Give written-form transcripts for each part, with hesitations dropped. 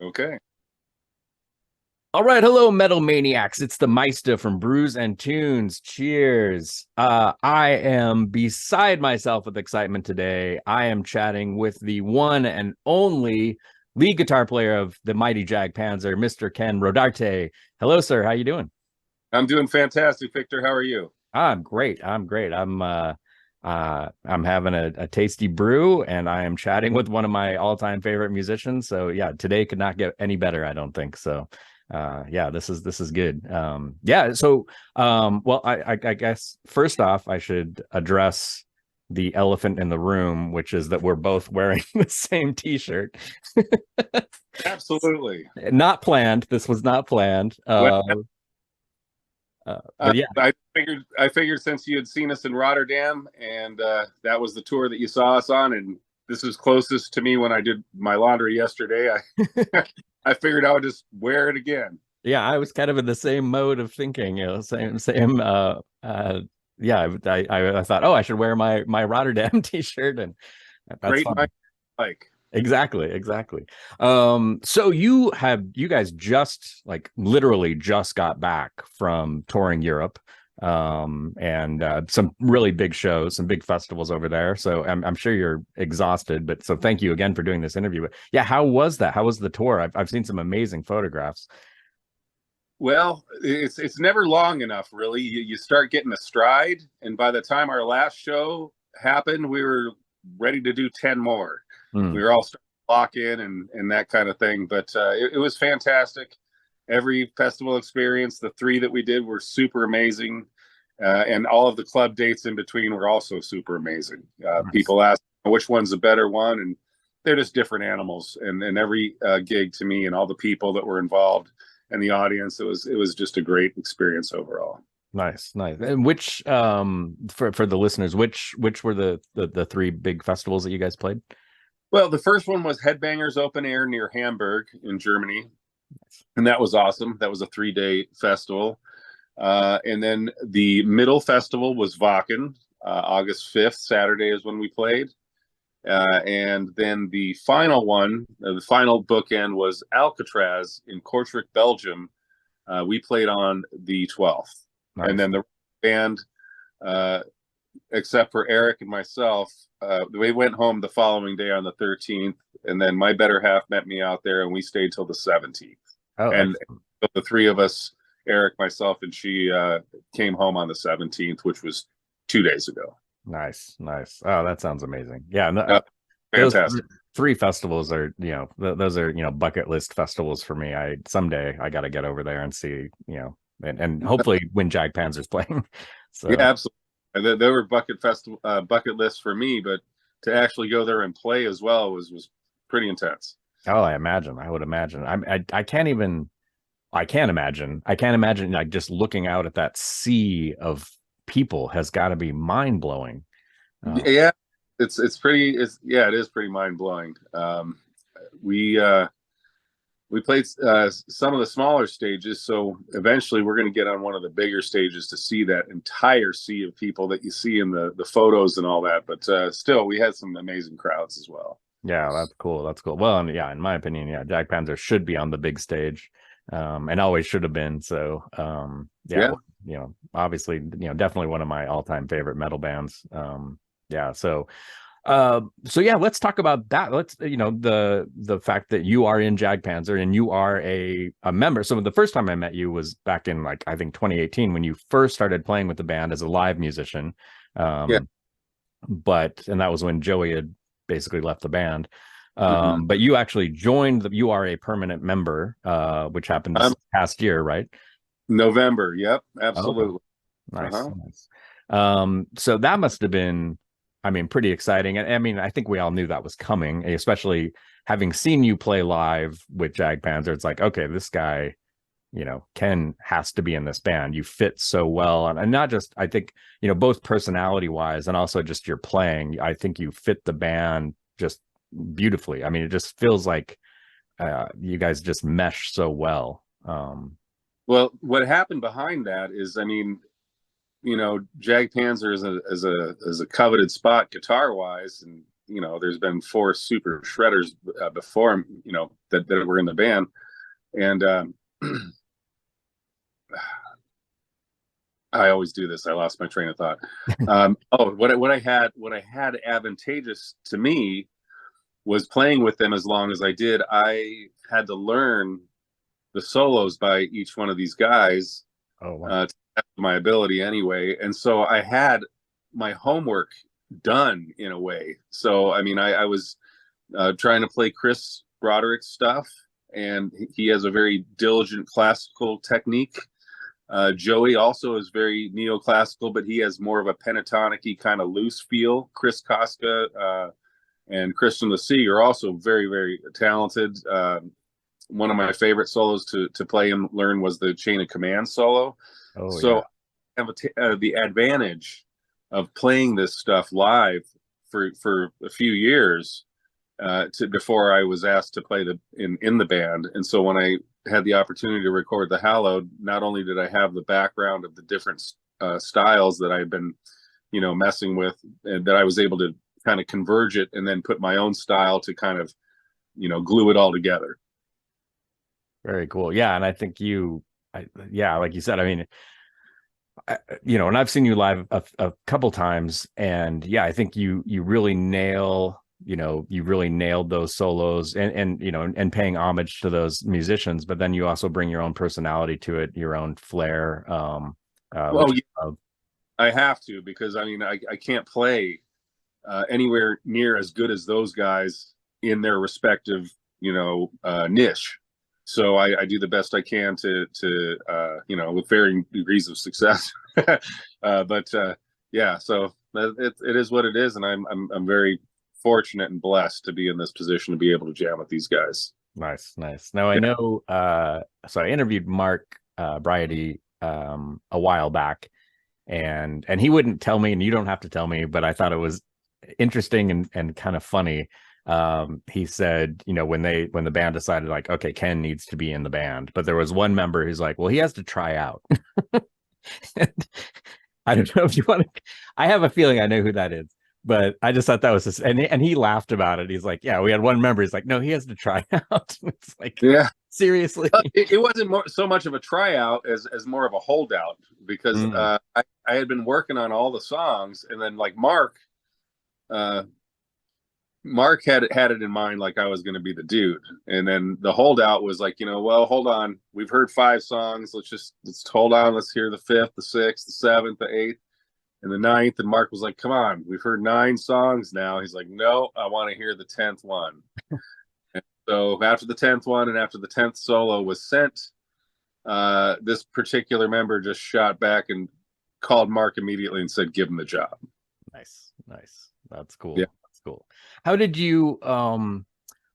Okay. All right, hello, metal maniacs. It's the Meista from Brews and Tunes. Cheers. I am beside myself with excitement today. I am chatting with the one and only lead guitar player of the mighty Jag Panzer, Mr. Ken Rodarte. Hello, sir. How you doing? I'm doing fantastic, Victor. How are you? I'm great. I'm great. I'm having a tasty brew, and I am chatting with one of my all-time favorite musicians. So yeah, today could not get any better, I don't think. So yeah, this is good. Yeah, so well, I guess first off, I should address the elephant in the room, which is that we're both wearing the same t-shirt. Absolutely. Not planned. This was not planned. Well, But yeah. I figured since you had seen us in Rotterdam and that was the tour that you saw us on, and this is closest to me when I did my laundry yesterday. I I figured I would just wear it again. Yeah, I was kind of in the same mode of thinking, same yeah, I thought, oh, I should wear my Rotterdam t-shirt, and that's Great fun. mind, like. Exactly. So you guys just like literally just got back from touring Europe, and some really big shows, some big festivals over there. So I'm sure you're exhausted, but so thank you again for doing this interview. But yeah, how was that? How was the tour? I've seen some amazing photographs. Well, it's never long enough, really. You start getting a stride, and by the time our last show happened, we were ready to do 10 more. Hmm. We were all starting to lock in and that kind of thing. But it was fantastic. Every festival experience, the three that we did were super amazing. And all of the club dates in between were also super amazing. Nice. People ask which one's the better one, and they're just different animals. And every gig to me and all the people that were involved and the audience, it was just a great experience overall. Nice. And which for the listeners, which were the three big festivals that you guys played? Well, the first one was Headbangers Open Air near Hamburg in Germany, and that was awesome. That was a 3-day festival. And then the middle festival was Wacken. August 5th, Saturday is when we played. And then the final one, the final bookend was Alcatraz in Kortrijk, Belgium. We played on the 12th. And Nice. then the band, uh, except for Eric and myself, we went home the following day on the 13th. And then my better half met me out there, and we stayed till the 17th. Oh, And excellent. the three of us, Eric, myself, and she, came home on the 17th, which was 2 days ago. Nice. Oh, that sounds amazing. Yeah, and Uh, those Fantastic. three festivals are, those are, bucket list festivals for me. I someday I got to get over there and see, and hopefully when Jag Panzer's playing. Yeah, So, absolutely. And they were bucket lists for me, but to actually go there and play as well was pretty intense. oh, I imagine. I would imagine. I can't even. I can't imagine. I can't imagine like just looking out at that sea of people has got to be mind blowing. Yeah, it is pretty mind blowing. We uh, we played some of the smaller stages, so eventually we're going to get on one of the bigger stages to see that entire sea of people that you see in the photos and all that. But still, we had some amazing crowds as well. Yeah, that's cool. That's cool. Well, and yeah, in my opinion, yeah, Jag Panzer should be on the big stage, and always should have been. So, yeah, Yeah. well, obviously, definitely one of my all-time favorite metal bands. Yeah, so yeah, let's talk about that. Let's, the fact that you are in Jag Panzer and you are a member. So the first time I met you was back in like I think 2018 when you first started playing with the band as a live musician. Yeah. Um, and that was when Joey had basically left the band. Hmm. But you actually you are a permanent member, which happened this Um, past year, right? November. Yep. Okay. Absolutely. Uh Nice, huh. nice. So that must have been, I mean, pretty exciting. And I mean, I think we all knew that was coming, especially having seen you play live with Jag Panzer. It's like, okay, this guy, Ken has to be in this band. You fit so well. And not just, I think, both personality wise and also just your playing, I think you fit the band just beautifully. I mean, it just feels like you guys just mesh so well. Well, what happened behind that is, I mean, Jag Panzer is a coveted spot guitar wise, and there's been 4 super shredders before him, that were in the band. And I always do this. I lost my train of thought. What I had advantageous to me was playing with them as long as I did. I had to learn the solos by each one of these guys. Oh, wow. To test my ability anyway. And so I had my homework done in a way. So, I mean, I was trying to play Chris Roderick's stuff, and he has a very diligent classical technique. Joey also is very neoclassical, but he has more of a pentatonic-y kind of loose feel. Chris Koska and Christian Lassie are also very, very talented. One of my favorite solos to play and learn was the Chain of Command solo. Oh, so I have the advantage of playing this stuff live for a few years before I was asked to play in the band. And so when I had the opportunity to record the Hallowed, not only did I have the background of the different styles that I've been, messing with, and that I was able to kind of converge it and then put my own style to kind of, glue it all together. Very cool. Yeah. And I think like you said, I mean, and I've seen you live a couple times, and yeah, I think you really nailed those solos and paying homage to those musicians, but then you also bring your own personality to it, your own flair. I have to, because I mean, I can't play anywhere near as good as those guys in their respective, niche. So I do the best I can to with varying degrees of success. Yeah, so it is what it is, and I'm very fortunate and blessed to be in this position to be able to jam with these guys. Nice. Now I know. So I interviewed Mark Briady a while back, and he wouldn't tell me, and you don't have to tell me, but I thought it was interesting and kind of funny. He said, when the band decided, like, okay, Ken needs to be in the band, but there was one member who's like, well, he has to try out. I don't know if you want to. I have a feeling I know who that is, but I just thought that was and he laughed about it. He's like, yeah, we had one member. He's like, no, he has to try out. It's like, yeah, seriously. It wasn't so much of a tryout as more of a holdout, because I had been working on all the songs, and then like Mark had it in mind, like I was going to be the dude. And then the holdout was like, well, hold on. We've heard 5 songs. Let's hold on. Let's hear the 5th, the 6th, the 7th, the 8th, and the 9th. And Mark was like, come on, we've heard 9 songs now. He's like, no, I want to hear the 10th one. And so after the 10th one and after the 10th solo was sent, this particular member just shot back and called Mark immediately and said, give him the job. Nice. That's cool. Yeah. Cool. How did you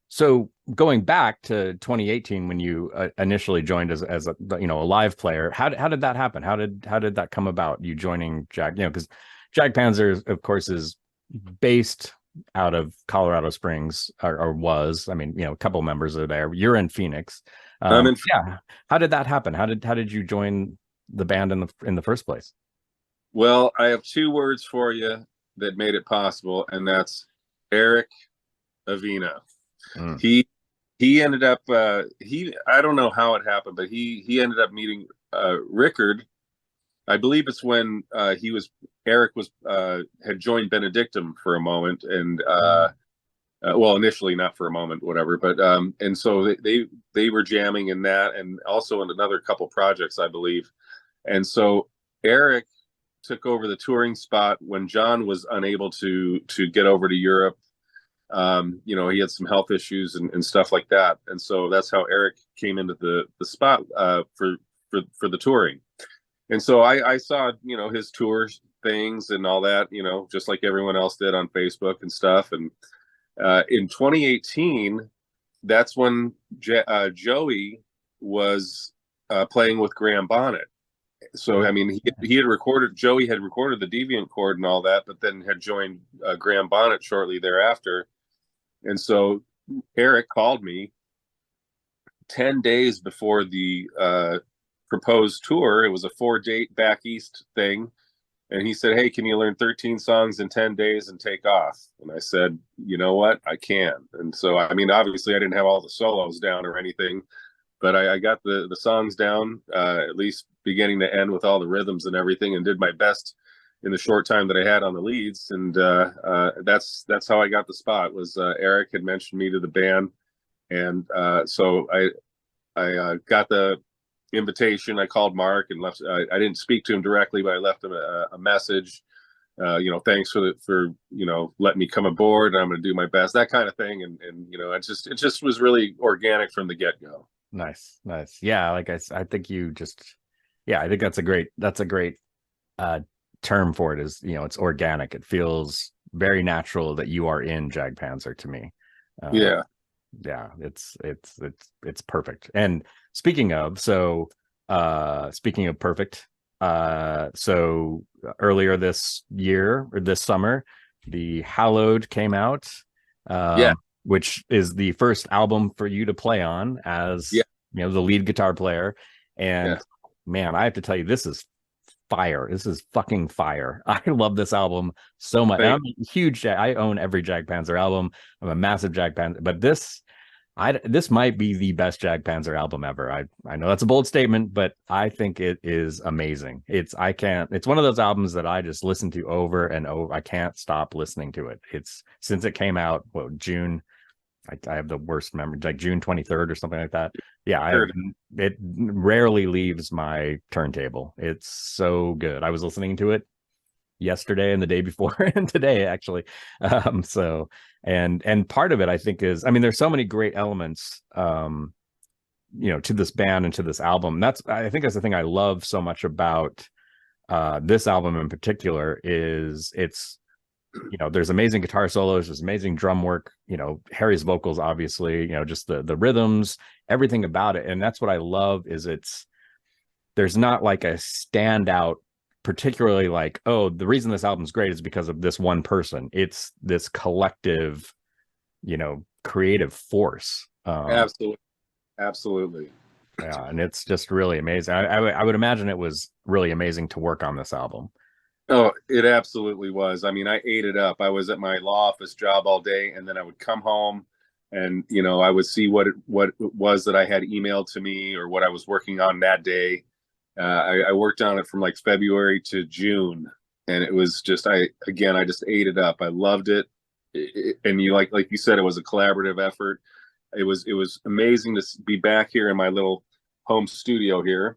so going back to 2018 when you initially joined as a live player, how did that happen? How did that come about, you joining Jag? Because Jag Panzer, of course, is based out of Colorado Springs, or was. I mean, a couple members are there. You're in Phoenix. Yeah. How did that happen? How did you join the band in the first place? Well, I have 2 words for you that made it possible, and that's Eric Avina. He ended up I don't know how it happened, but he ended up meeting Rickard. I believe it's when Eric had joined Benedictum for a moment, and well, initially not for a moment, whatever, but and so they were jamming in that, and also in another couple projects, I believe. And so Eric took over the touring spot when John was unable to get over to Europe. He had some health issues and stuff like that, and so that's how Eric came into the spot for the touring. And so I saw his tour things and all that, just like everyone else did on Facebook and stuff. And in 2018, that's when Joey was playing with Graham Bonnet. So, I mean, Joey had recorded the Deviant Chord and all that, but then had joined Graham Bonnet shortly thereafter. And so Eric called me 10 days before the proposed tour. It was a 4-date back east thing. And he said, "Hey, can you learn 13 songs in 10 days and take off?" And I said, "You know what? I can." And so, I mean, obviously, I didn't have all the solos down or anything, but I got the songs down, at least beginning to end with all the rhythms and everything, and did my best in the short time that I had on the leads. And that's how I got the spot. Was Eric had mentioned me to the band, and so I got the invitation. I called Mark and left. I didn't speak to him directly, but I left him a message. Thanks for letting me come aboard. I'm going to do my best, that kind of thing. And it just was really organic from the get go. Nice. Yeah, like I think you just, yeah, I think that's a great term for it. Is, it's organic. It feels very natural that you are in Jag Panzer to me. Yeah. Yeah, it's perfect. And speaking of perfect, so earlier this year or this summer, the Hallowed came out, which is the first album for you to play on as the lead guitar player. And man, I have to tell you, this is fire. This is fucking fire. I love this album so much. I'm a huge I own every Jag Panzer album. I'm a massive Jag Panzer, but this might be the best Jag Panzer album ever. I know that's a bold statement, but I think it is amazing. It's one of those albums that I just listen to over and over. I can't stop listening to it. It's since it came out, June. I have the worst memory, like June 23rd or something like that. Yeah, it rarely leaves my turntable. It's so good. I was listening to it yesterday and the day before and today, actually. So and part of it, I think, is, I mean, there's so many great elements to this band and to this album. I think that's the thing I love so much about this album in particular. Is it's there's amazing guitar solos, there's amazing drum work, Harry's vocals, obviously, just the rhythms, everything about it. And that's what I love, is there's not like a standout, particularly like, oh, the reason this album's great is because of this one person. It's this collective, creative force. Absolutely. Yeah, and it's just really amazing. I would imagine it was really amazing to work on this album. Oh, it absolutely was. I mean, I ate it up. I was at my law office job all day, and then I would come home and, I would see what it was that I had emailed to me or what I was working on that day. I worked on it from like February to June, and it was just, I just ate it up. I loved it. And like you said, it was a collaborative effort. It was amazing to be back here in my little home studio here.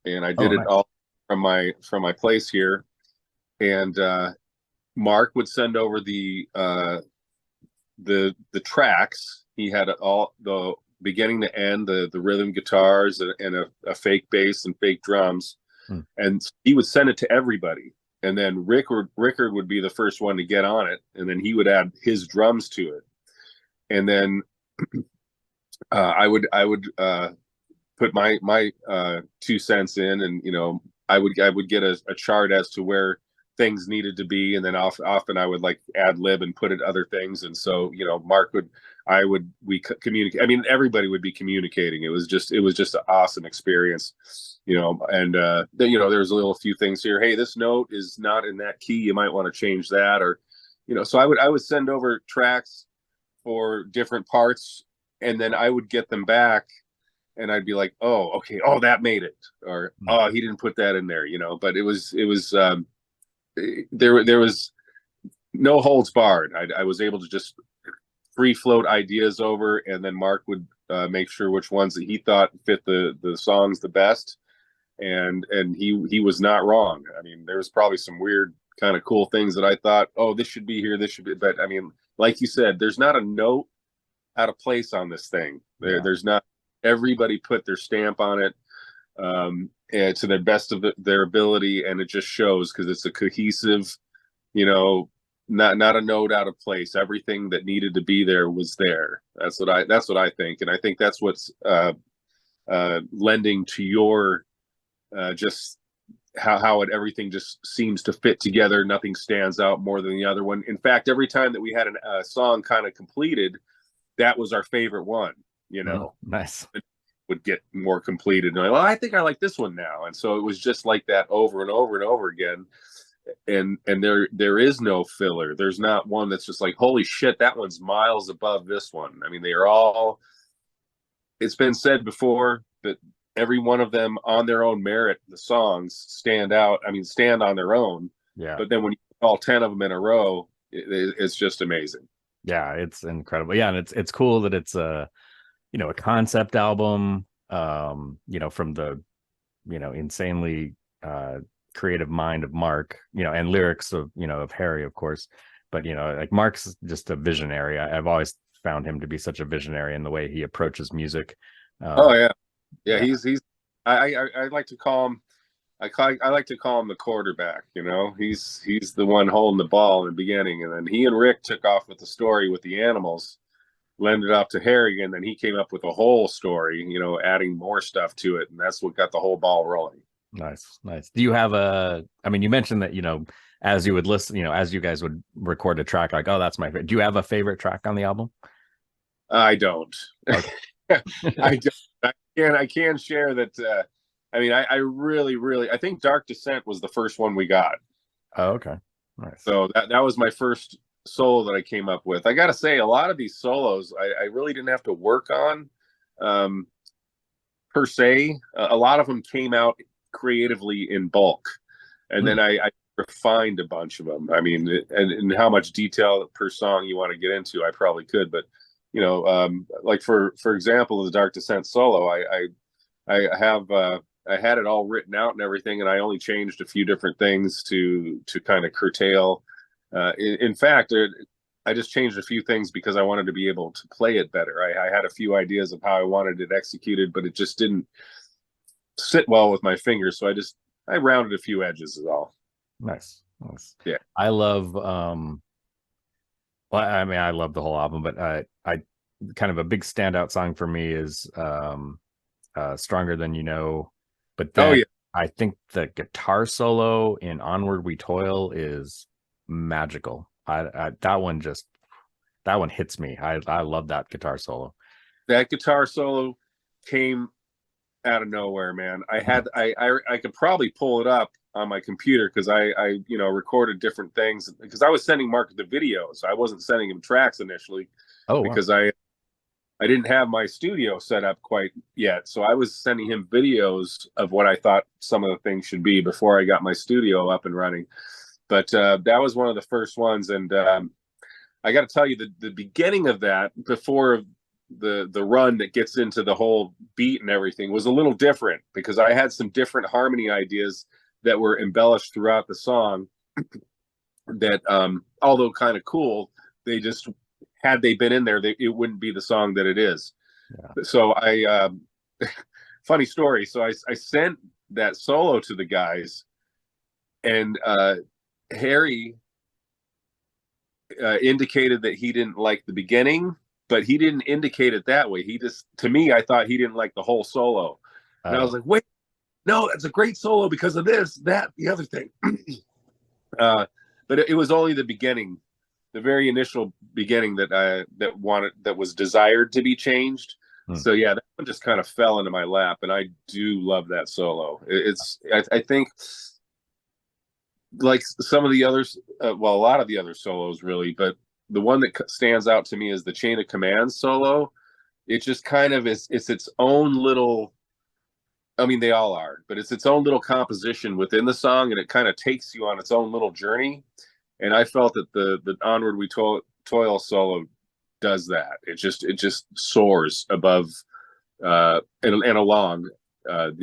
And I did it all from my place here. And Mark would send over the tracks. He had all the beginning to end, the rhythm guitars and a fake bass and fake drums, and he would send it to everybody. And then Rickard would be the first one to get on it, and then he would add his drums to it. And then I would put my 2 cents in, and I would get a chart as to where things needed to be, and then often I would like ad lib and put in other things. And so Mark we communicate. I mean, everybody would be communicating. It was just an awesome experience, and there's a little few things here. Hey, this note is not in that key, you might want to change that, or so I would send over tracks for different parts, and then I would get them back and I'd be like, oh, okay, oh, that made it, or oh, he didn't put that in there, but it was there was no holds barred. I was able to just free float ideas over, and then Mark would make sure which ones that he thought fit the songs the best, and he was not wrong. I mean, there was probably some weird kind of cool things that I thought, oh, this should be here, this should be, but I mean, like you said, there's not a note out of place on this thing. There's not. Everybody put their stamp on it, and to the best of their ability, and it just shows, because it's a cohesive, not a note out of place. Everything that needed to be there was there. That's what I think, and I think that's what's lending to your just how everything just seems to fit together. Nothing stands out more than the other one. In fact, every time that we had a song kind of completed, that was our favorite one. Nice. It would get more completed, and I think I like this one now. And so it was just like that over and over and over again. and there is no filler. There's not one that's just like, holy shit, that one's miles above this one. I mean, they are all, it's been said before that every one of them on their own merit, the songs stand out. I mean, stand on their own. Yeah. But then when you put all 10 of them in a row, it's just amazing. Yeah, it's incredible. Yeah, and it's cool that it's a, you know, a concept album, you know, from the, you know, insanely creative mind of Mark, you know, and lyrics of, you know, of Harry, of course. But, you know, like Mark's just a visionary. I've always found him to be such a visionary in the way he approaches music. Oh yeah. Yeah, yeah. he's I like to call him I like to call him the quarterback, you know. He's the one holding the ball in the beginning, and then he and Rick took off with the story with the animals, lended it off to Harry, and then he came up with a whole story, you know, adding more stuff to it, and that's what got the whole ball rolling. Nice, nice. Do you have a, I mean, you mentioned that, you know, as you would listen, you know, as you guys would record a track, like, oh, that's my favorite. Do you have a favorite track on the album? I don't. Okay. I don't. I can share that. I mean, I really, I think Dark Descent was the first one we got. Oh, okay. Nice. So that was my first solo that I came up with. I got to say, a lot of these solos, I really didn't have to work on per se. A lot of them came out creatively in bulk. And then I refined a bunch of them. I mean, and how much detail per song you want to get into, I probably could. But, you know, like for example, the Dark Descent solo, I had it all written out and everything, and I only changed a few different things to kind of curtail. In fact, I just changed a few things because I wanted to be able to play it better. I had a few ideas of how I wanted it executed, but it just didn't sit well with my fingers, so I rounded a few edges is all. Nice. Nice. Yeah. I love well, I mean, I love the whole album, but I kind of a big standout song for me is Stronger Than You Know. But then yeah. I think the guitar solo in Onward We Toil is magical. That one hits me. I love that guitar solo. That guitar solo came out of nowhere, man. I could probably pull it up on my computer because I you know, recorded different things because I was sending Mark the videos. I wasn't sending him tracks initially. Oh, because wow. I didn't have my studio set up quite yet, so I was sending him videos of what I thought some of the things should be before I got my studio up and running. But that was one of the first ones, and I got to tell you, the beginning of that, before the run that gets into the whole beat and everything, was a little different because I had some different harmony ideas that were embellished throughout the song that, although kind of cool, they just, had they been in there, it wouldn't be the song that it is. Yeah. So funny story. So I sent that solo to the guys, and Harry indicated that he didn't like the beginning, but he didn't indicate it that way. He just, to me, I thought he didn't like the whole solo. And I was like, wait, no, that's a great solo because of this, that, the other thing. But it was only the beginning, the very initial beginning that was desired to be changed. So yeah, that one just kind of fell into my lap, and I do love that solo. I think like some of the others, well, a lot of the other solos really, but the one that stands out to me is the Chain of Command solo. It just kind of is, it's its own little, I mean, they all are, but it's its own little composition within the song, and it kind of takes you on its own little journey. And I felt that the Onward We Toil solo does that. It just soars above and along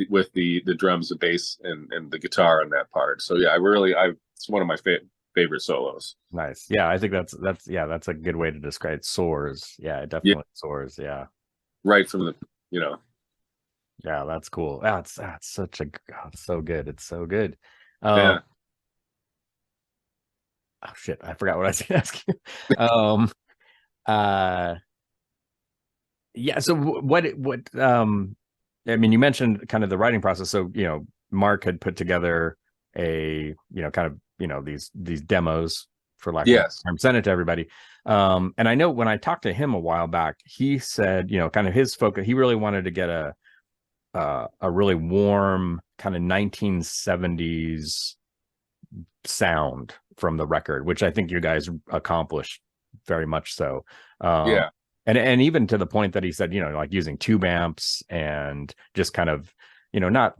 with the drums, the bass, and the guitar on that part. So yeah, it's one of my favorite solos. Nice. Yeah, I think that's a good way to describe it. Soars. Yeah, it definitely soars. Yeah. Right from the, you know. Yeah, that's cool. That's such a, it's so good. It's so good. Yeah. Oh shit, I forgot what I was going to ask you. Yeah, so what I mean, you mentioned kind of the writing process. So, you know, Mark had put together a, you know, kind of, you know, these demos, for lack of a term, sent it to everybody. And I know when I talked to him a while back, he said, you know, kind of his focus, he really wanted to get a really warm kind of 1970s sound from the record, which I think you guys accomplished very much so. Yeah. And even to the point that he said, like using tube amps and just kind of, not,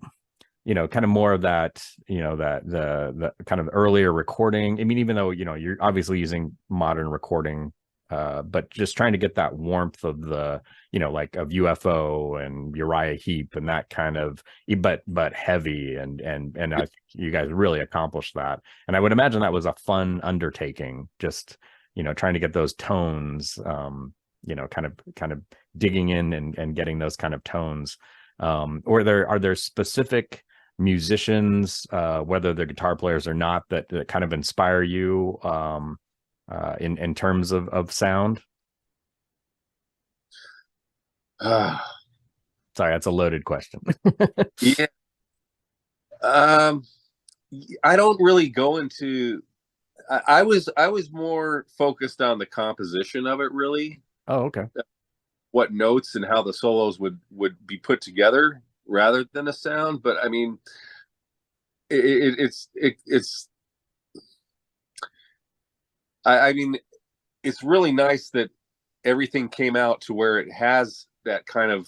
kind of more of that, that the kind of earlier recording. I mean, even though, you're obviously using modern recording, but just trying to get that warmth of the, like of UFO and Uriah Heep and that kind of, but heavy and I think you guys really accomplished that. And I would imagine that was a fun undertaking, just, trying to get those tones, kind of digging in and getting those kind of tones. Or are there specific musicians, whether they're guitar players or not, that kind of inspire you in terms of sound? Sorry, that's a loaded question. Yeah. I don't really go into. I was more focused on the composition of it, really. Oh, okay. What notes and how the solos would be put together rather than a sound. But I mean, it's I mean, it's really nice that everything came out to where it has that kind of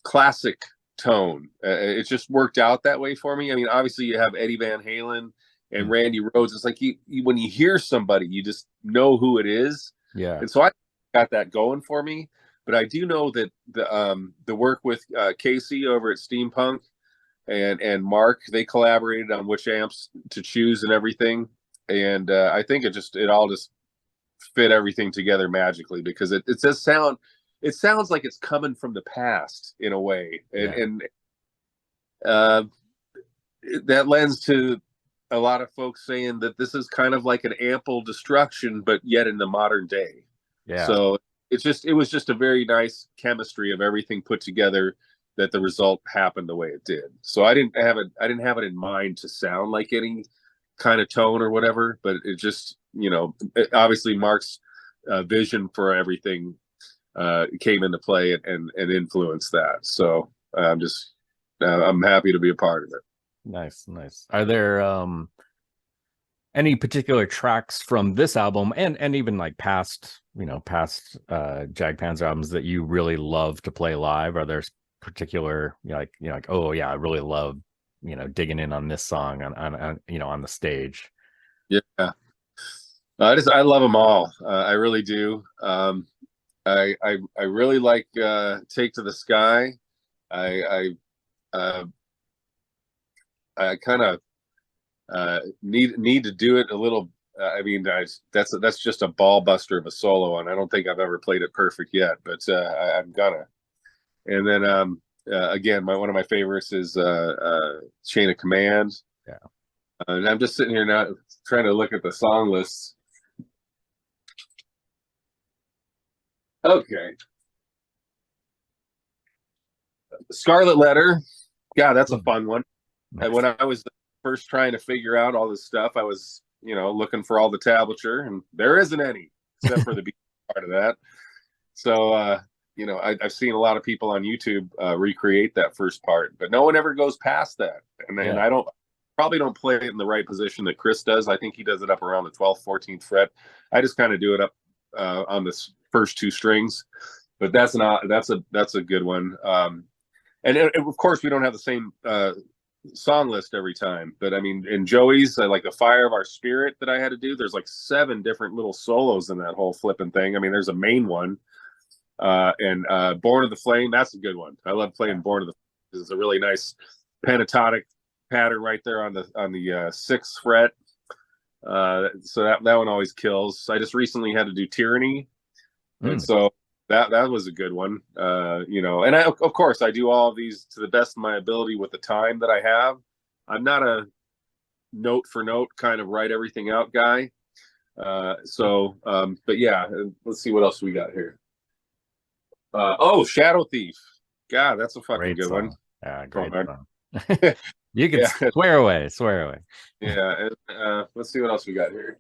classic tone. It just worked out that way for me. I mean, obviously you have Eddie Van Halen and Randy Rhoads. It's like when you hear somebody, you just know who it is. Yeah. And so I got that going for me. But I do know that the work with Casey over at Steampunk and Mark, they collaborated on which amps to choose and everything. And I think it all just fit everything together magically, because it does sound, it sounds like it's coming from the past in a way. And that lends to a lot of folks saying that this is kind of like an ample destruction, but yet in the modern day. Yeah. So it was just a very nice chemistry of everything put together, that the result happened the way it did. So I didn't have it in mind to sound like any kind of tone or whatever, but it just, obviously Mark's vision for everything came into play and influenced that. So I'm happy to be a part of it. Nice. Are there any particular tracks from this album and even like past Jag Panzer albums that you really love to play live? Are there particular like oh yeah, I really love digging in on this song on the stage? Yeah, I love them all. I really do. I really like Take to the Sky. I kind of need to do it a little. I mean, that's just a ball buster of a solo, and I don't think I've ever played it perfect yet, but I'm gonna. And then again, one of my favorites is Chain of Command. Yeah. And I'm just sitting here now trying to look at the song list. Okay. Scarlet Letter. Yeah, that's a fun one. Nice. And when I was first trying to figure out all this stuff, I was, looking for all the tablature, and there isn't any except for the beat part of that. So, I've seen a lot of people on YouTube recreate that first part, but no one ever goes past that. And I probably don't play it in the right position that Chris does. I think he does it up around the 12th, 14th fret. I just kind of do it up on the first two strings, but that's a good one. And of course we don't have the same song list every time, but I mean, in Joey's, I like the Fire of Our Spirit that I had to do. There's like 7 different little solos in that whole flipping thing. I mean, there's a main one, and Born of the Flame. That's a good one. I love playing Born of the Flame. It's a really nice pentatonic pattern right there on the 6th fret. So that one always kills. I just recently had to do Tyranny, and so that was a good one. And of course I do all of these to the best of my ability with the time that I have. I'm not a note for note kind of write everything out guy. But yeah, let's see what else we got here. Shadow Thief. God, that's a fucking great good song. one. Yeah, great song. You can swear away. Yeah. Let's see what else we got here.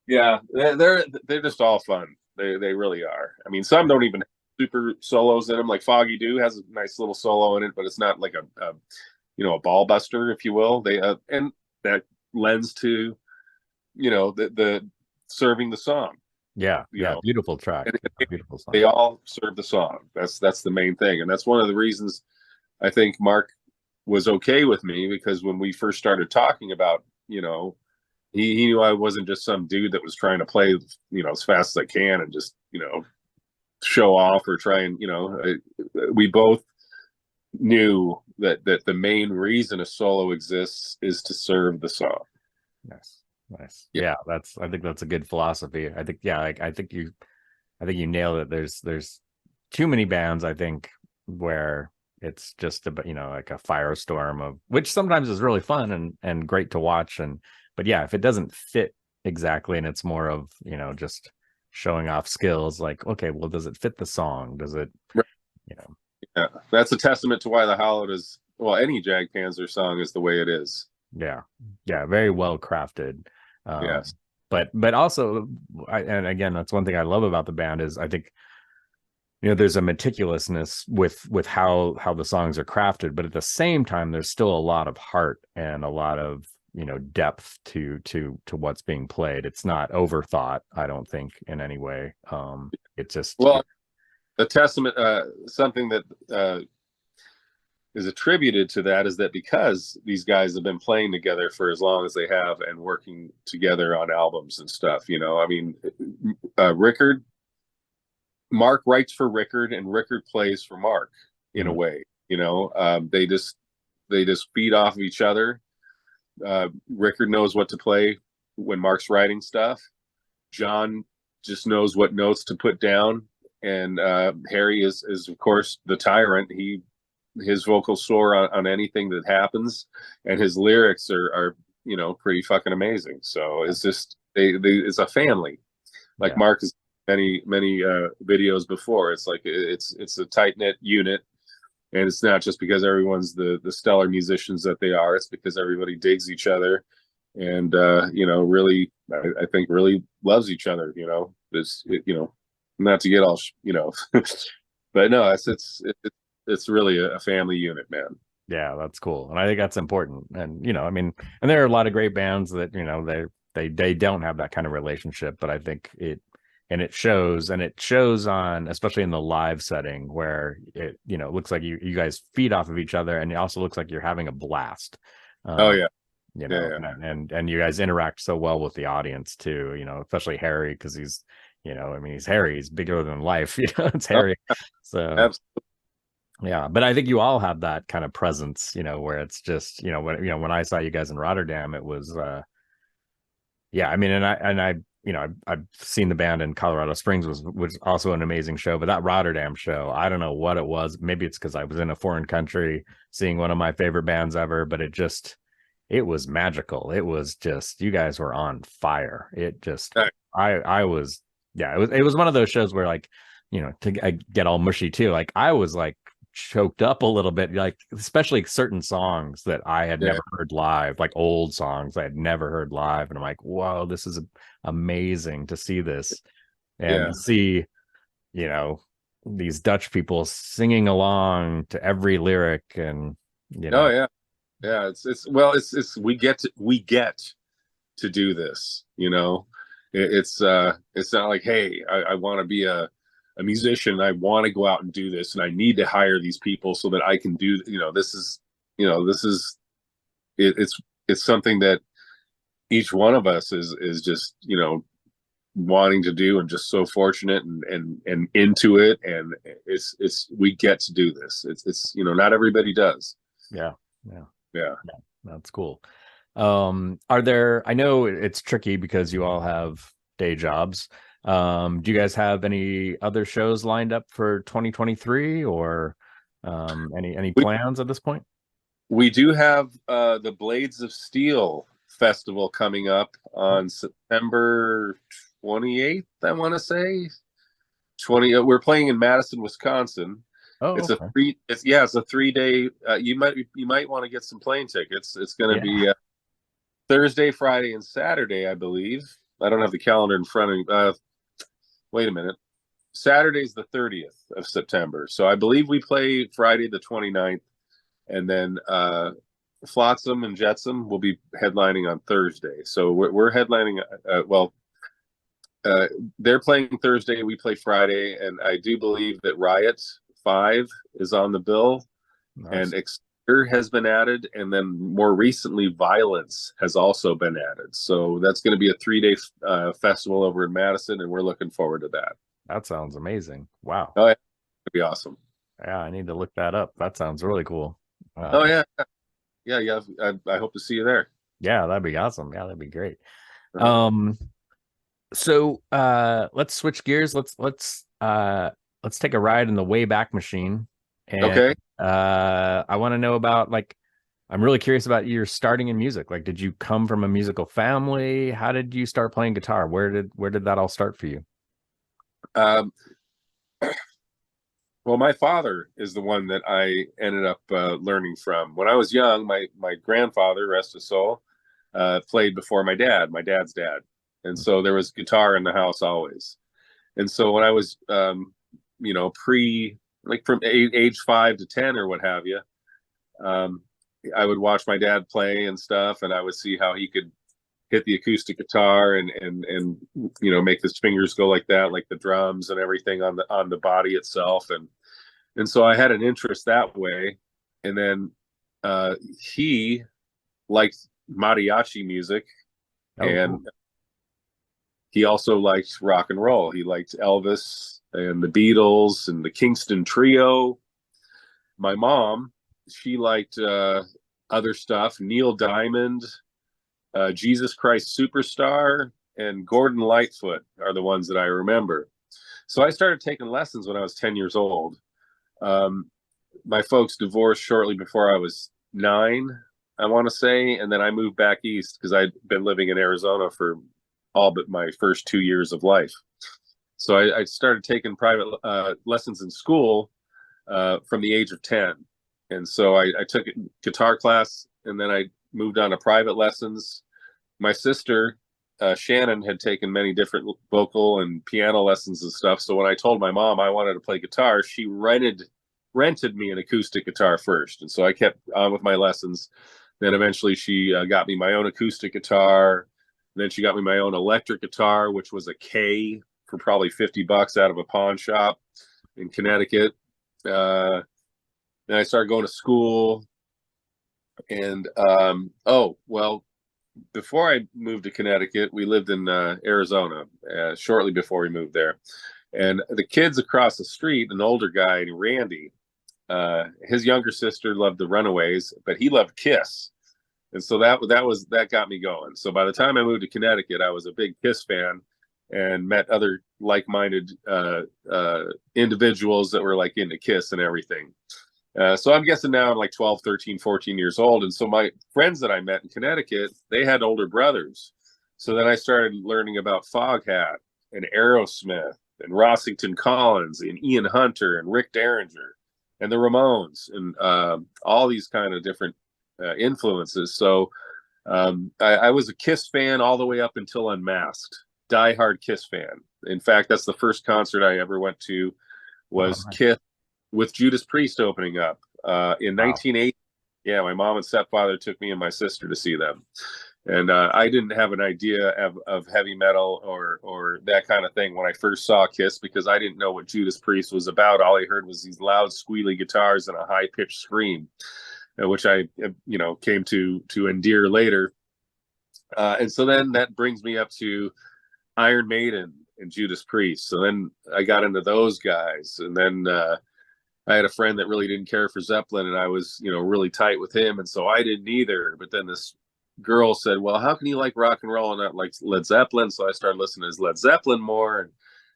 Yeah, they're just all fun. They really are. I mean, some don't even have super solos in them. Like Foggy Dew has a nice little solo in it, but it's not like a ball buster, if you will. They and that lends to the serving the song. Yeah, yeah, beautiful track, beautiful song. They all serve the song. That's the main thing, and that's one of the reasons I think Mark was okay with me, because when we first started talking about, he knew I wasn't just some dude that was trying to play, as fast as I can and just, show off or try and, we both knew that the main reason a solo exists is to serve the song. Nice. Yeah, I think that's a good philosophy. I think, yeah, I think you nailed it. There's too many bands, I think, where it's just like a firestorm of, which sometimes is really fun and great to watch. But yeah, if it doesn't fit exactly and it's more of, just showing off skills, like, okay, well, does it fit the song? Does it, Yeah, that's a testament to why the Hallowed is, well, any Jag Panzer song is the way it is. Yeah, very well crafted. Yes, but also, and again, that's one thing I love about the band is I think, there's a meticulousness with how the songs are crafted, but at the same time, there's still a lot of heart and a lot of depth to what's being played. It's not overthought, I don't think, in any way. It's just, well, the testament, something that is attributed to that is that because these guys have been playing together for as long as they have and working together on albums and stuff, I mean, Mark writes for Rickard and Rickard plays for Mark in a way. They just feed off of each other. Rickard knows what to play when Mark's writing stuff. John just knows what notes to put down, and Harry is of course the tyrant. His vocals soar on anything that happens, and his lyrics are pretty fucking amazing. So it's just it's a family. Like Mark has many videos before. It's like it's a tight knit unit, and it's not just because everyone's the stellar musicians that they are. It's because everybody digs each other, and really, I think really loves each other. Not to get all but no, it's really a family unit, man. Yeah, that's cool, and I think that's important. And I mean, and there are a lot of great bands that they don't have that kind of relationship, but I think it shows on, especially in the live setting, where it looks like you guys feed off of each other, and it also looks like you're having a blast. Oh yeah. And you guys interact so well with the audience too, especially Harry, because he's I mean, he's Harry, he's bigger than life. It's Harry. So absolutely. Yeah, but I think you all have that kind of presence, where it's just, when I saw you guys in Rotterdam, it was yeah, I mean, I've seen the band in Colorado Springs, was also an amazing show, but that Rotterdam show, I don't know what it was. Maybe it's because I was in a foreign country seeing one of my favorite bands ever, but it was magical. It was just, you guys were on fire. It just, I was, yeah, it was one of those shows where, like, to get all mushy too. Like, I was like choked up a little bit, like, especially certain songs that I had never heard live, like old songs I had never heard live. And I'm like, whoa, this is amazing to see this and to see, these Dutch people singing along to every lyric. And, oh yeah. Yeah. It's we get to do this, it's not like, hey, I want to be a musician. I want to go out and do this, and I need to hire these people so that I can do. It's something that each one of us is just wanting to do, and just so fortunate and into it, and we get to do this. It's not everybody does. Yeah, that's cool. I know it's tricky because you all have day jobs. Do you guys have any other shows lined up for 2023, or any plans at this point? We do have the Blades of Steel festival coming up on September 28th, I want to say. We're playing in Madison, Wisconsin. Oh, it's okay. it's a 3-day. You might want to get some plane tickets. It's going to be Thursday, Friday, and Saturday, I believe. I don't have the calendar in front of me. Wait a minute. Saturday's the 30th of September. So I believe we play Friday the 29th, and then Flotsam and Jetsam will be headlining on Thursday. So we're headlining. They're playing Thursday. We play Friday, and I do believe that Riot 5 is on the bill, Nice. and Exter has been added, and then more recently, Violence has also been added. So that's going to be a 3-day festival over in Madison, and we're looking forward to that. That sounds amazing. Wow. Oh, yeah, it'd be awesome. Yeah, I need to look that up. That sounds really cool. Oh yeah, yeah. I hope to see you there. Yeah, that'd be awesome. Yeah, that'd be great. Uh-huh. So let's switch gears. Let's take a ride in the Wayback Machine. And Okay. I want to know about, like, I'm really curious about your starting in music. Like, did you come from a musical family? How did you start playing guitar? Where did that all start for you? Um, well, my father is the one that I ended up learning from. When I was young, my grandfather, rest his soul, played before my dad's dad. And so there was guitar in the house always. And so when I was, like from age 5 to 10 or what have you, I would watch my dad play and stuff, and I would see how he could hit the acoustic guitar and make his fingers go like that, like the drums and everything on the body itself, and so I had an interest that way. And then he liked mariachi music, and Cool. he also liked rock and roll. He liked Elvis and the Beatles and the Kingston Trio. My mom, she liked other stuff, Neil Diamond, Jesus Christ Superstar, and Gordon Lightfoot are the ones that I remember. So I started taking lessons when I was 10 years old. My folks divorced shortly before I was 9, I want to say, and then I moved back east because I'd been living in Arizona for all but my first 2 years of life. So I started taking private lessons in school from the age of 10. And so I took guitar class, and then I moved on to private lessons. My sister, Shannon, had taken many different vocal and piano lessons and stuff. So when I told my mom I wanted to play guitar, she rented me an acoustic guitar first. And so I kept on with my lessons. Then eventually she got me my own acoustic guitar. Then she got me my own electric guitar, which was a K for probably $50 out of a pawn shop in Connecticut. Then I started going to school, and before I moved to Connecticut, we lived in Arizona shortly before we moved there. And the kids across the street, an older guy, Randy, his younger sister loved the Runaways, but he loved Kiss. And so that got me going. So by the time I moved to Connecticut, I was a big Kiss fan and met other like-minded individuals that were like into Kiss and everything. So I'm guessing now I'm like 12, 13, 14 years old. And so my friends that I met in Connecticut, they had older brothers. So then I started learning about Foghat and Aerosmith and Rossington Collins and Ian Hunter and Rick Derringer and the Ramones and all these kind of different influences. So I was a Kiss fan all the way up until Unmasked, diehard Kiss fan. In fact, that's the first concert I ever went to was Kiss with Judas Priest opening up in 1980. Yeah, my mom and stepfather took me and my sister to see them. And I didn't have an idea of heavy metal or that kind of thing when I first saw Kiss, because I didn't know what Judas Priest was about. All I heard was these loud, squealy guitars and a high-pitched scream, which I came to endear later. And so then that brings me up to Iron Maiden and Judas Priest. So then I got into those guys, and then I had a friend that really didn't care for Zeppelin, and I was, really tight with him, and so I didn't either. But then this girl said, "Well, how can you like rock and roll and not like Led Zeppelin?" So I started listening to Led Zeppelin more, and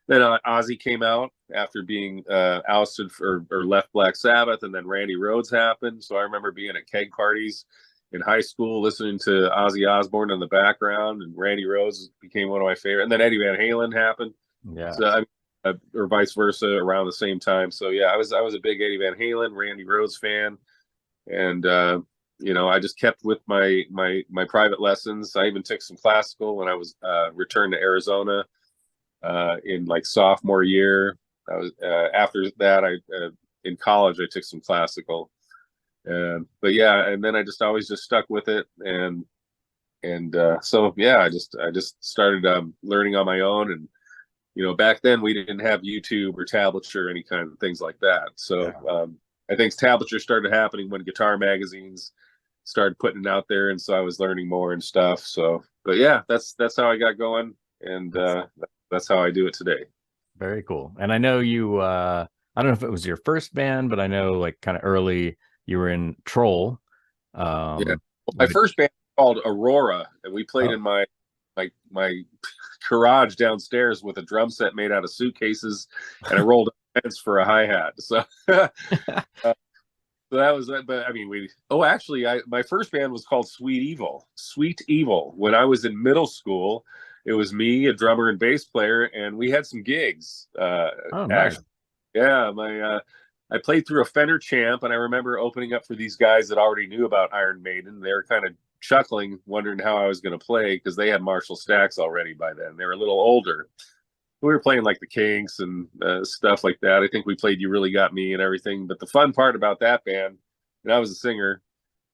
then Ozzy came out after being ousted or left Black Sabbath, and then Randy Rhoads happened. So I remember being at keg parties in high school, listening to Ozzy Osbourne in the background, and Randy Rhoads became one of my favorite. And then Eddie Van Halen happened. Yeah. So or vice versa around the same time. So yeah, I was a big Eddie Van Halen, Randy Rhoads fan, and I just kept with my private lessons. I even took some classical when I was returned to Arizona in like sophomore year. I was after that. I in college I took some classical, but yeah, and then I just always just stuck with it, and so yeah, I just started learning on my own, and back then we didn't have YouTube or tablature or any kind of things like that. So I think tablature started happening when guitar magazines started putting it out there, and so I was learning more and stuff. So, but yeah, that's how I got going, and that's how I do it today. Very cool. And I know you. I don't know if it was your first band, but I know like kind of early you were in Troll. Yeah, my first band was called Aurora, and we played in my garage downstairs with a drum set made out of suitcases, and I rolled a fence for a hi-hat. So so that was, but I mean, actually, my first band was called Sweet Evil. Sweet Evil. When I was in middle school, it was me, a drummer and bass player, and we had some gigs. Oh, nice. Actually, yeah, I played through a Fender Champ, and I remember opening up for these guys that already knew about Iron Maiden. They were kind of chuckling, wondering how I was going to play because they had Marshall Stacks already by then. They were a little older. We were playing like the Kinks and stuff like that. I think we played You Really Got Me and everything. But the fun part about that band, and I was a singer,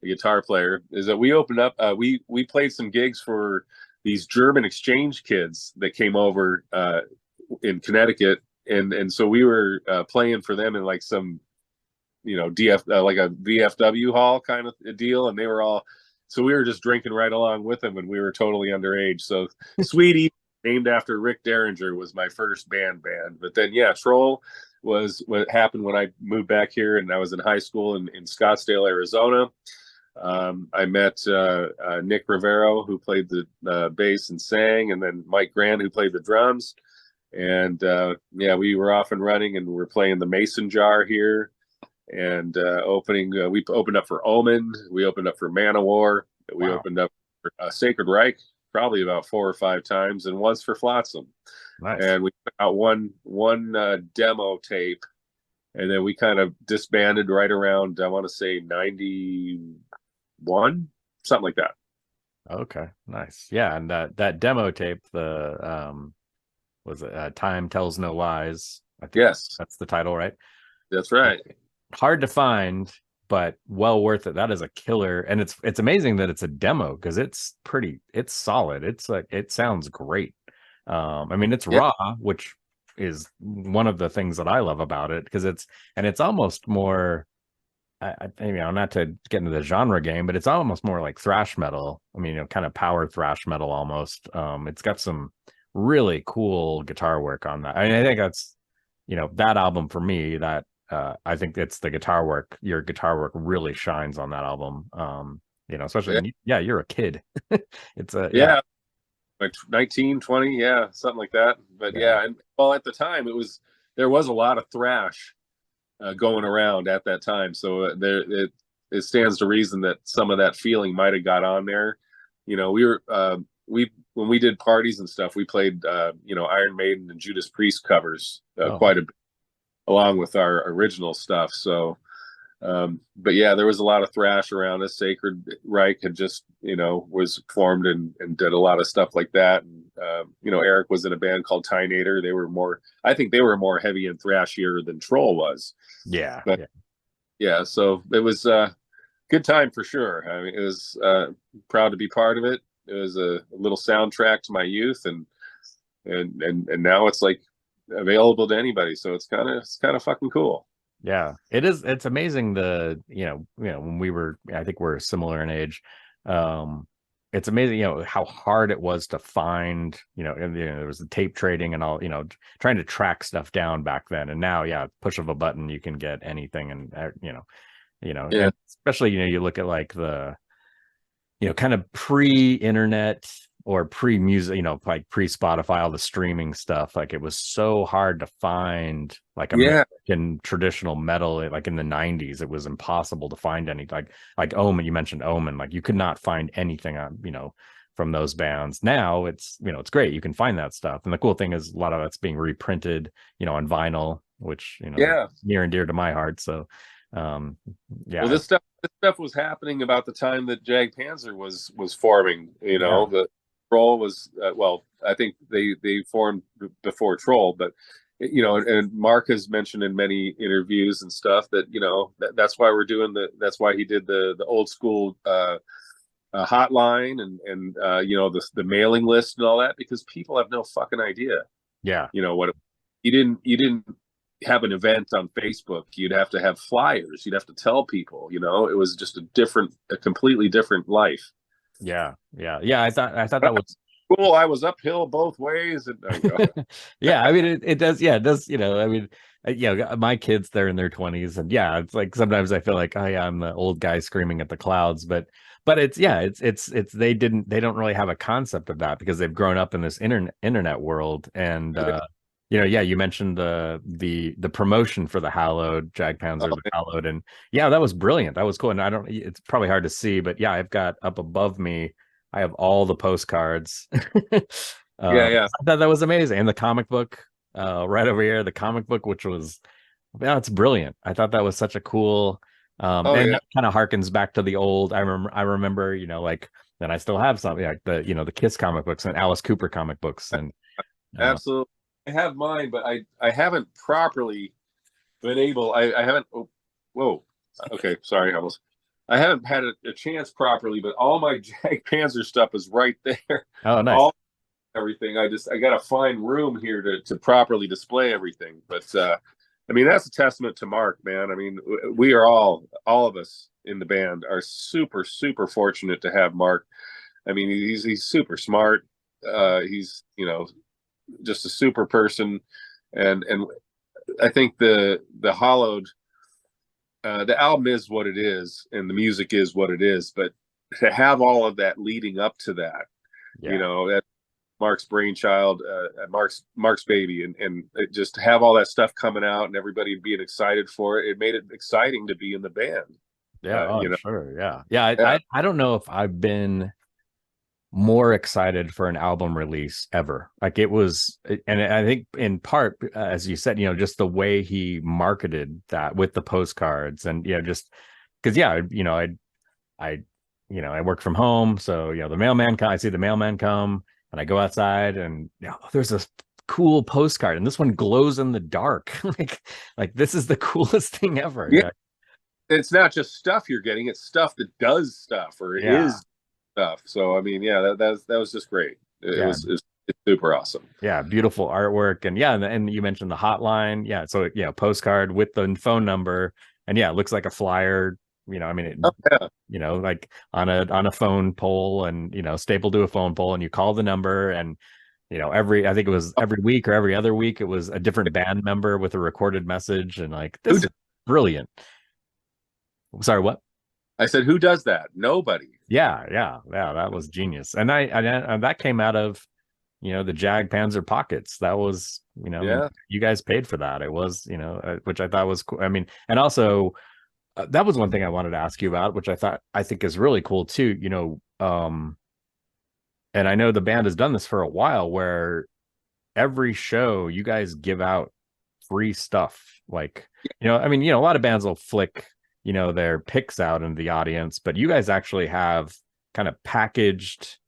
a guitar player, is that we opened up. We played some gigs for these German exchange kids that came over in Connecticut, and so we were playing for them in like some like a VFW hall kind of deal, and they were all. So we were just drinking right along with them, and we were totally underage. So Sweetie, named after Rick Derringer, was my first band. But then, yeah, Troll was what happened when I moved back here, and I was in high school in Scottsdale, Arizona. I met Nick Rivero, who played the bass and sang, and then Mike Grant, who played the drums. And yeah, we were off and running, and we're playing the Mason Jar here. And we opened up for Omen, we opened up for Manowar, we opened up for Sacred Reich probably about 4 or 5 times, and once for Flotsam. Nice. And we put out one demo tape, and then we kind of disbanded right around, I want to say 91, something like that. Okay, nice. Yeah, and that demo tape, the was it Time Tells No Lies? I think Yes, that's the title, right? That's right. Hard to find, but well worth it. That is a killer, and it's amazing that it's a demo because it's solid. It's like, it sounds great. I mean, it's raw, which is one of the things that I love about it, because it's almost more, not to get into the genre game, but it's almost more like thrash metal. I mean, kind of power thrash metal almost. It's got some really cool guitar work on that. I mean, I think that's, that album for me, that I think it's the guitar work. Your guitar work really shines on that album. Especially when you're a kid. It's a like 19, 20, something like that. But and well, at the time there was a lot of thrash going around at that time, so it stands to reason that some of that feeling might have got on there. We were when we did parties and stuff, we played Iron Maiden and Judas Priest covers quite a bit, along with our original stuff. So but yeah, there was a lot of thrash around us. Sacred Reich had just was formed and did a lot of stuff like that. And Eric was in a band called Tynator. I think they were more heavy and thrashier than Troll was. So it was a good time for sure. I mean, it was proud to be part of it. It was a little soundtrack to my youth, and now it's like available to anybody, so it's kind of fucking cool. Yeah, it is. It's amazing. When we were, I think we're similar in age. It's amazing, how hard it was to find, and, there was the tape trading and all, trying to track stuff down back then. And now, push of a button, you can get anything. And, and especially, you look at like the, kind of pre-internet or pre-music, like pre-Spotify, all the streaming stuff. Like, it was so hard to find like American traditional metal. Like in the 90s, it was impossible to find any, like Omen. You mentioned Omen. Like, you could not find anything on, from those bands. Now it's, it's great. You can find that stuff. And the cool thing is a lot of that's being reprinted, on vinyl, which, near and dear to my heart. So, well, this stuff was happening about the time that Jag Panzer was forming. The Troll was I think they formed before Troll, but you know, and Mark has mentioned in many interviews and stuff that, you know, that's why we're doing that's why he did the old school hotline and you know, the mailing list and all that, because people have no fucking idea, Yeah. you know, you didn't have an event on Facebook. You'd have to have flyers. You'd have to tell people, you know, it was just a completely different life. Yeah. Yeah. I thought that was Cool. I was uphill both ways. And yeah, I mean it does, yeah, it does, you know, I mean, yeah, my kids, they're in their 20s, and yeah, it's like sometimes I feel like, oh yeah, I'm the old guy screaming at the clouds, but it's, yeah, it's they don't really have a concept of that because they've grown up in this internet world. And you know, yeah, you mentioned the promotion for the Hallowed, Jag Panzer, the Hallowed, and yeah, that was brilliant. That was cool. And I don't, it's probably hard to see, but yeah, I've got up above me, I have all the postcards. yeah. I thought that was amazing. And the comic book, right over here, the comic book, which was, yeah, it's brilliant. I thought that was such a cool, Oh and yeah. that kind of harkens back to the old. I remember, you know, like, and I still have some, like the, you know, the Kiss comic books and Alice Cooper comic books, and Absolutely. I have mine, but I haven't properly been able. I haven't. Oh, whoa. Okay. Sorry. I haven't had a chance properly, but all my Jag Panzer stuff is right there. oh, nice. All everything. I got to find room here to properly display everything. But I mean, that's a testament to Mark, man. I mean, we are all of us in the band are super, super fortunate to have Mark. I mean, he's super smart. He's, you know, just a super person. And I think the Hallowed, the album is what it is and the music is what it is, but to have all of that leading up to that, Yeah. you know, that Mark's brainchild, Mark's baby, and it just to have all that stuff coming out and everybody being excited for it, it made it exciting to be in the band. Yeah, oh, you know, sure. Yeah. I don't know if I've been more excited for an album release ever. Like it was, and I think in part, as you said, you know, just the way he marketed that with the postcards, and you know, just because, yeah, you know, I you know, I work from home, so you know, I see the mailman come, and I go outside, and you know, there's a cool postcard, and this one glows in the dark. like this is the coolest thing ever. yeah, it's not just stuff you're getting; it's stuff that does stuff or Yeah. is stuff. So I mean, yeah, that was just great. Yeah. It's super awesome. Yeah, beautiful artwork. And yeah, and you mentioned the hotline. Yeah, so yeah, postcard with the phone number, and yeah, it looks like a flyer, you know, I mean, Yeah. you know, like on a phone pole, and you know, stapled to a phone pole, and you call the number, and you know, I think it was every week or every other week, it was a different band member with a recorded message, and like, this is brilliant. Sorry, what? I said, who does that? Nobody. Yeah, that was genius. And and that came out of, you know, the Jag Panzer pockets. That was, you know, Yeah. you guys paid for that. It was, you know, which I thought was cool. I mean, and also that was one thing I wanted to ask you about, which I think is really cool too, you know. And I know the band has done this for a while, where every show you guys give out free stuff. Like, you know, I mean, you know, a lot of bands will flick, you know, their picks out into the audience, but you guys actually have kind of packaged,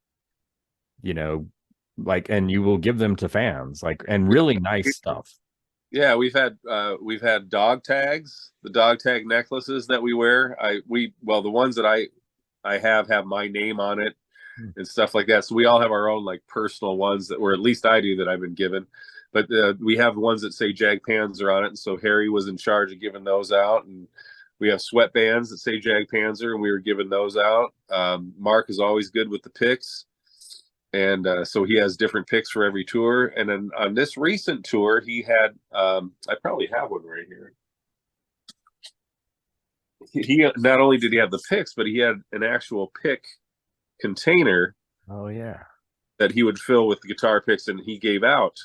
you know, like, and you will give them to fans, like, and really nice stuff. Yeah, we've had dog tags, the dog tag necklaces that we wear. Well, the ones that I have my name on it and stuff like that. So we all have our own like personal ones or at least I do, that I've been given. But we have ones that say Jag Panzer on it, and so Harry was in charge of giving those out. And we have sweatbands that say Jag Panzer, and we were giving those out. Mark is always good with the picks, and so he has different picks for every tour. And then on this recent tour, he had I probably have one right here. He not only did he have the picks, but he had an actual pick container. Oh yeah, that he would fill with the guitar picks, and he gave out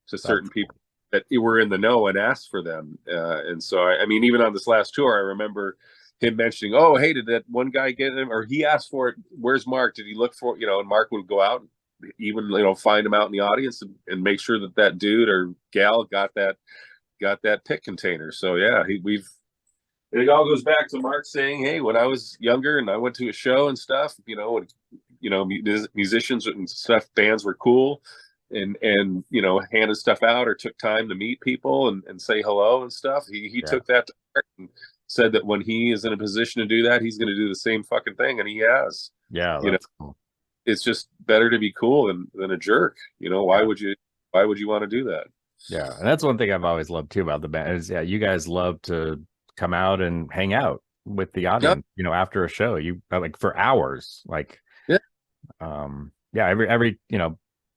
to certain people that were in the know and asked for them. And so, I mean, even on this last tour, I remember him mentioning, "Oh, hey, did that one guy get him?" Or he asked for it. Where's Mark? Did he look for it? You know, and Mark would go out, even, you know, find him out in the audience and make sure that that dude or gal got that pick container. So yeah, it all goes back to Mark saying, "Hey, when I was younger and I went to a show and stuff, you know, and, you know, musicians and stuff, bands were cool. and you know, handed stuff out or took time to meet people and say hello and stuff. He took that to heart and said that when he is in a position to do that, he's going to do the same fucking thing, and he has. Yeah, you know, that's cool. it's just better to be cool than a jerk. You know, why would you want to do that? Yeah, and that's one thing I've always loved too about the band is you guys love to come out and hang out with the audience. You know, after a show, you like for hours. Like, every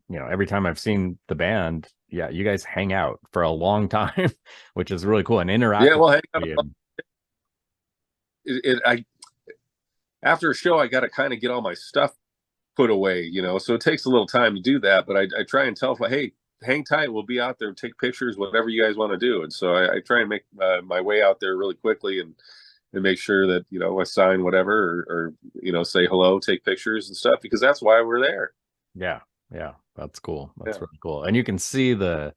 every time I've seen the band, you guys hang out for a long time, which is really cool and interactive. Yeah, well, hang out. After a show, I got to kind of get all my stuff put away, you know, so it takes a little time to do that. But I try and tell, hey, hang tight, we'll be out there, take pictures, whatever you guys want to do. And so I try and make my way out there really quickly and make sure that, you know, I sign whatever or you know, say hello, take pictures and stuff, because that's why we're there. Yeah, that's cool. That's really cool. And you can see the,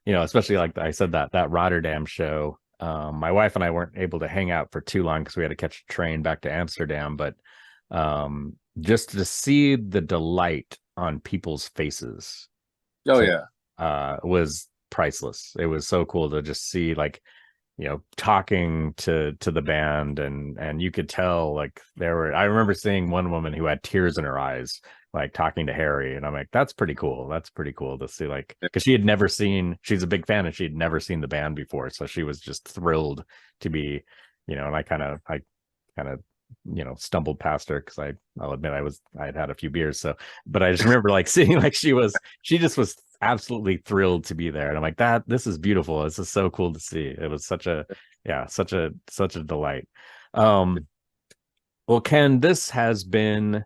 you know, especially like I said, that Rotterdam show. My wife and I weren't able to hang out for too long because we had to catch a train back to Amsterdam, but just to see the delight on people's faces was priceless. It was so cool to just see, like, you know, talking to the band, and you could tell, like, I remember seeing one woman who had tears in her eyes, like talking to Harry, and I'm like, that's pretty cool. That's pretty cool to see, like, because she's a big fan and she'd never seen the band before, so she was just thrilled to be, you know. And I kind of you know, stumbled past her because I'll admit I'd had a few beers, so, but I just remember like seeing, like, she just was absolutely thrilled to be there, and I'm like, this is beautiful. This is so cool to see. It was such a delight. Well, Ken, this has been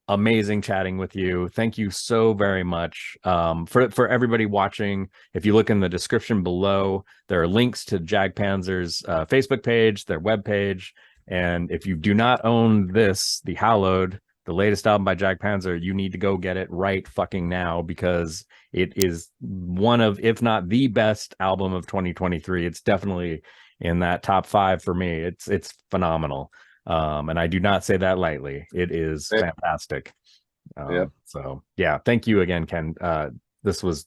amazing chatting with you. Thank you so very much. For everybody watching, if you look in the description below, there are links to Jag Panzer's Facebook page, their webpage. And if you do not own the Hallowed, the latest album by Jag Panzer, you need to go get it right fucking now, because it is one of, if not the best album of 2023. It's definitely in that top 5 for me. It's phenomenal. And I do not say that lightly. It is fantastic. So yeah, thank you again, Ken. This was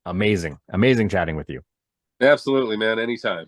amazing chatting with you. Absolutely, man. Anytime.